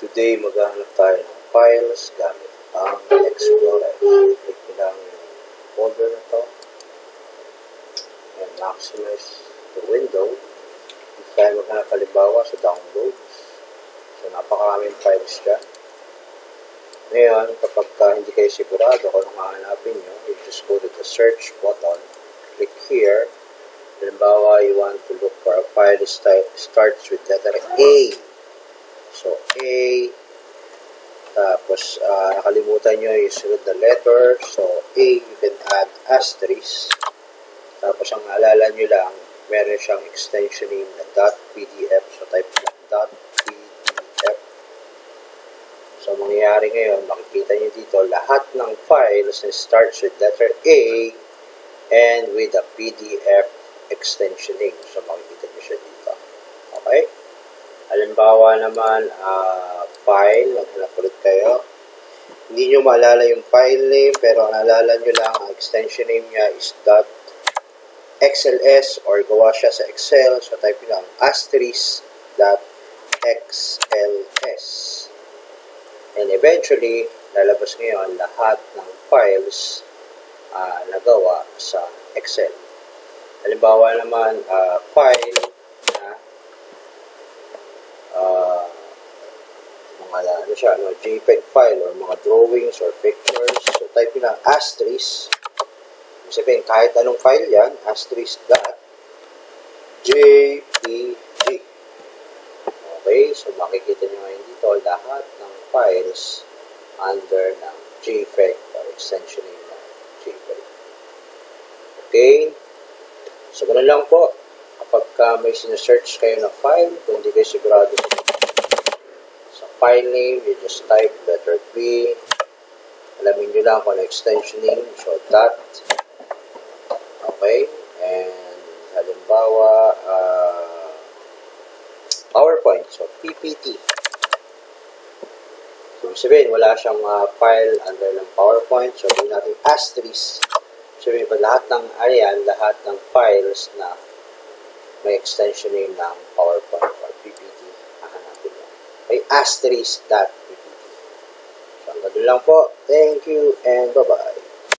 Today, maghahanap tayo ng files gamit ang Explorer. Click nyo lang yung folder na to and maximize the window. Hindi tayo maghanap halimbawa sa downloads. So, napakaraming files dyan. Ngayon, kapag hindi kayo sigurado kung anong hahanapin nyo, you just go to the search button, click here. Halimbawa, you want to look for a file that starts with letter A. So, A, tapos nakalimutan nyo yung sunod na letter. So, A, you can add asterisk. Tapos, ang naalala nyo lang, meron siyang extension name na .pdf. So, type lang .pdf. So, mangyayari ngayon, makikita nyo dito, lahat ng files na starts with letter A and with a PDF extension name. So, makikita nyo siya dito. Okay? Halimbawa naman, file, naghanap ulit kayo. Hindi nyo maalala yung file name, pero ang naalala nyo lang, ang extension name niya is .xls or gawa siya sa Excel. So, type nyo lang *xls. And eventually, lalabas ngayon lahat ng files na gawa sa Excel. Halimbawa naman, file na mga JPEG file or mga drawings or pictures. So, type nyo lang asterisk. Ibig sabihin, kahit anong file yan, asterisk.jpg. Okay, so makikita nyo ngayon dito lahat ng files under ng JPEG or extension name ng JPEG. Okay, so ganun lang po. Kapag may sinesearch kayo na file, kung hindi kayo sigurado sa file name, you just type letter B. Alamin nyo lang kung ano extension name. So, dot. Okay. And, halimbawa, PowerPoint. So, PPT. So, sabihin, wala siyang file under ng PowerPoint. So, gawin natin asterisk. Sabihin pa, lahat ng lahat ng files na may extension name ng PowerPoint or PPT, hahanapin mo. May asterisk.ppt. So, hanggang doon lang po. Thank you and bye-bye.